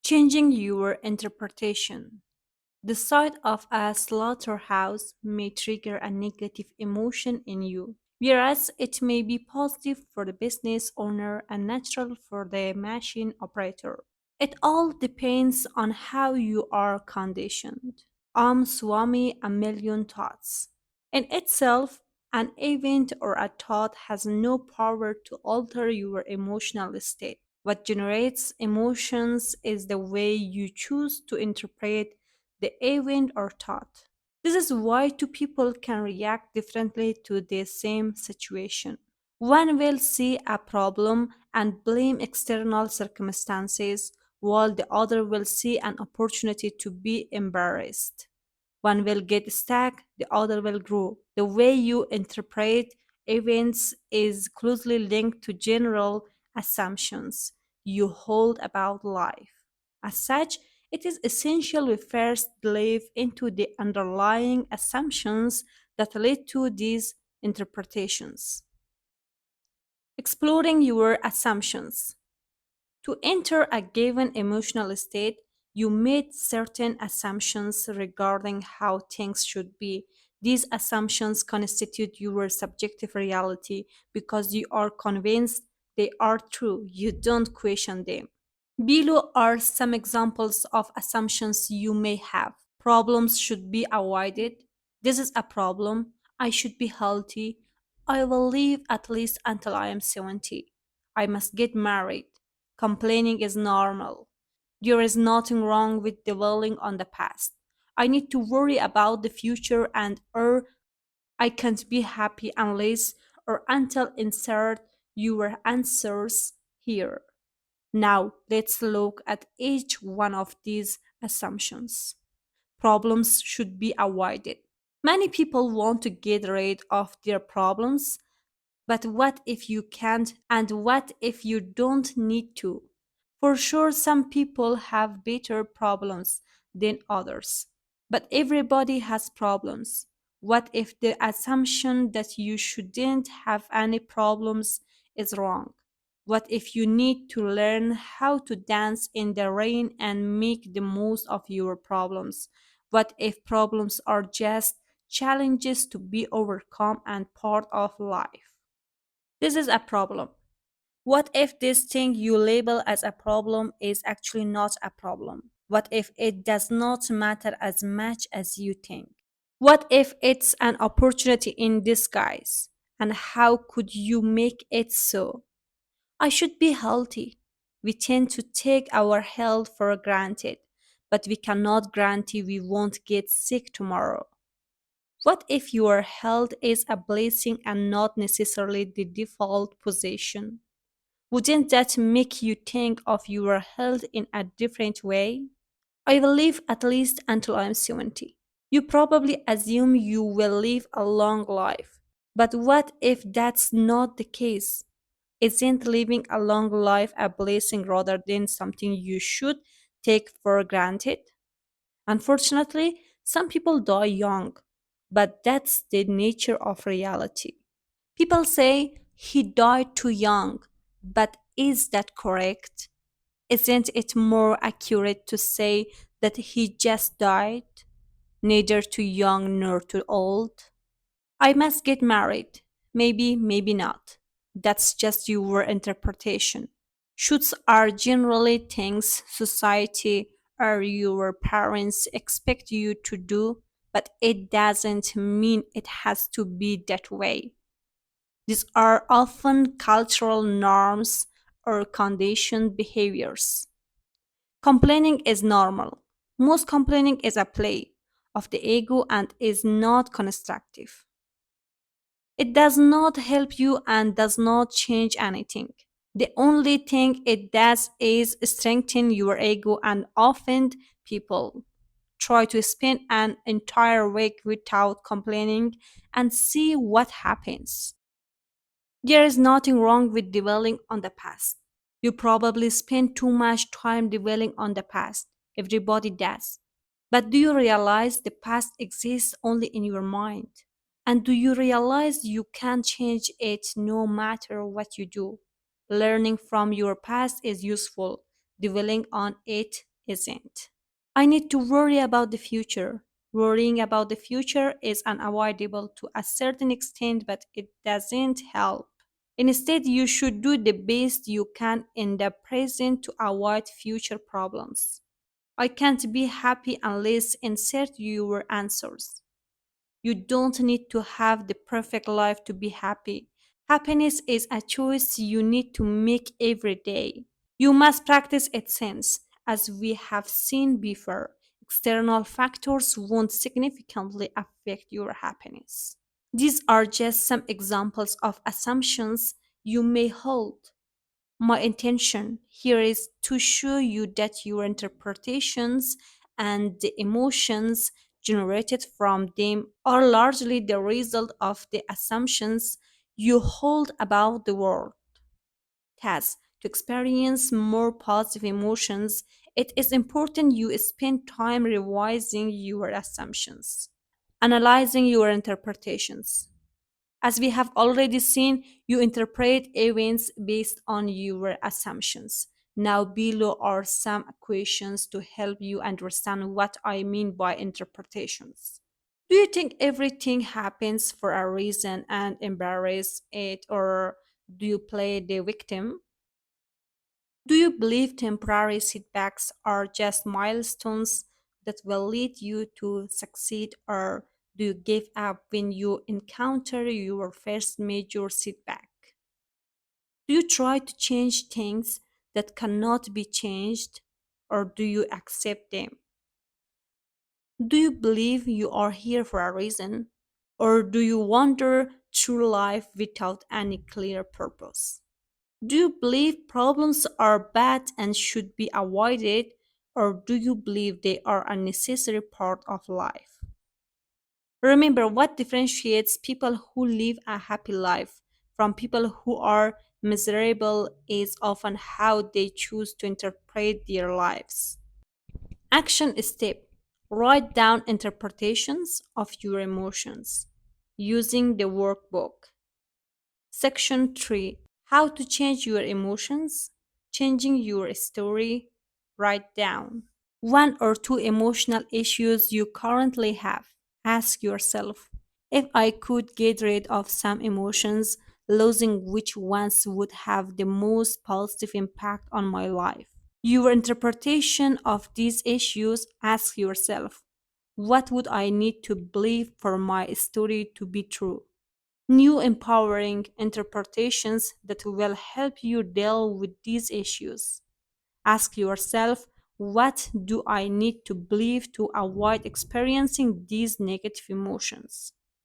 Changing your interpretation. The sight of a slaughterhouse may trigger a negative emotion in you, whereas it may be positive for the business owner and natural for the machine operator. It all depends on how you are conditioned. Swami a million thoughts. In itself, an event or a thought has no power to alter your emotional state. What generates emotions is the way you choose to interpret the event or thought. This is why two people can react differently to the same situation. One will see a problem and blame external circumstances, while the other will see an opportunity to be embarrassed. One will get stuck, the other will grow. The way you interpret events is closely linked to general assumptions you hold about life. As such, it is essential we first delve into the underlying assumptions that lead to these interpretations. Exploring your assumptions. To enter a given emotional state, you made certain assumptions regarding how things should be. These assumptions constitute your subjective reality because you are convinced they are true. You don't question them. Below are some examples of assumptions you may have. Problems should be avoided. This is a problem. I should be healthy. I will live at least until I am 70. I must get married. Complaining is normal. There is nothing wrong with dwelling on the past. I need to worry about the future and or I can't be happy unless or until insert your answers here. Now, let's look at each one of these assumptions. Problems should be avoided. Many people want to get rid of their problems, but what if you can't, and what if you don't need to? For sure, some people have better problems than others, but everybody has problems. What if the assumption that you shouldn't have any problems is wrong? What if you need to learn how to dance in the rain and make the most of your problems? What if problems are just challenges to be overcome and part of life? This is a problem. What if this thing you label as a problem is actually not a problem? What if it does not matter as much as you think? What if it's an opportunity in disguise? And how could you make it so? I should be healthy. We tend to take our health for granted, but we cannot guarantee we won't get sick tomorrow. What if your health is a blessing and not necessarily the default position? Wouldn't that make you think of your health in a different way? I will live at least until I'm 70. You probably assume you will live a long life. But what if that's not the case? Isn't living a long life a blessing rather than something you should take for granted? Unfortunately, some people die young, but that's the nature of reality. People say he died too young, but is that correct? Isn't it more accurate to say that he just died, neither too young nor too old? I must get married. Maybe, maybe not. That's just your interpretation. Shoots are generally things society or your parents expect you to do, but it doesn't mean it has to be that way. These are often cultural norms or conditioned behaviors. Complaining is normal. Most complaining is a play of the ego and is not constructive. It does not help you and does not change anything. The only thing it does is strengthen your ego and offend people. Try to spend an entire week without complaining and see what happens. There is nothing wrong with dwelling on the past. You probably spend too much time dwelling on the past. Everybody does. But do you realize the past exists only in your mind? And do you realize you can't change it no matter what you do? Learning from your past is useful. Dwelling on it isn't. I need to worry about the future. Worrying about the future is unavoidable to a certain extent, but it doesn't help. Instead, you should do the best you can in the present to avoid future problems. I can't be happy unless insert your answers. You don't need to have the perfect life to be happy. Happiness is a choice you need to make every day. You must practice it since, as we have seen before, external factors won't significantly affect your happiness. These are just some examples of assumptions you may hold. My intention here is to show you that your interpretations and the emotions generated from them are largely the result of the assumptions you hold about the world. Thus, to experience more positive emotions, it is important you spend time revising your assumptions, analyzing your interpretations. As we have already seen, you interpret events based on your assumptions. Now, below are some questions to help you understand what I mean by interpretations. Do you think everything happens for a reason and embrace it, or do you play the victim? Do you believe temporary setbacks are just milestones that will lead you to succeed, or do you give up when you encounter your first major setback? Do you try to change things that cannot be changed, or do you accept them? Do you believe you are here for a reason, or do you wander through life without any clear purpose? Do you believe problems are bad and should be avoided, or do you believe they are a necessary part of life? Remember, what differentiates people who live a happy life from people who are miserable is often how they choose to interpret their lives. Action step: write down interpretations of your emotions using the workbook. Section 3: how to change your emotions. Changing your story. Write down one or two emotional issues you currently have. Ask yourself, if I could get rid of some emotions, losing which ones would have the most positive impact on my life? Your interpretation of these issues: ask yourself, what would I need to believe for my story to be true? New empowering interpretations that will help you deal with these issues. Ask yourself, what do I need to believe to avoid experiencing these negative emotions?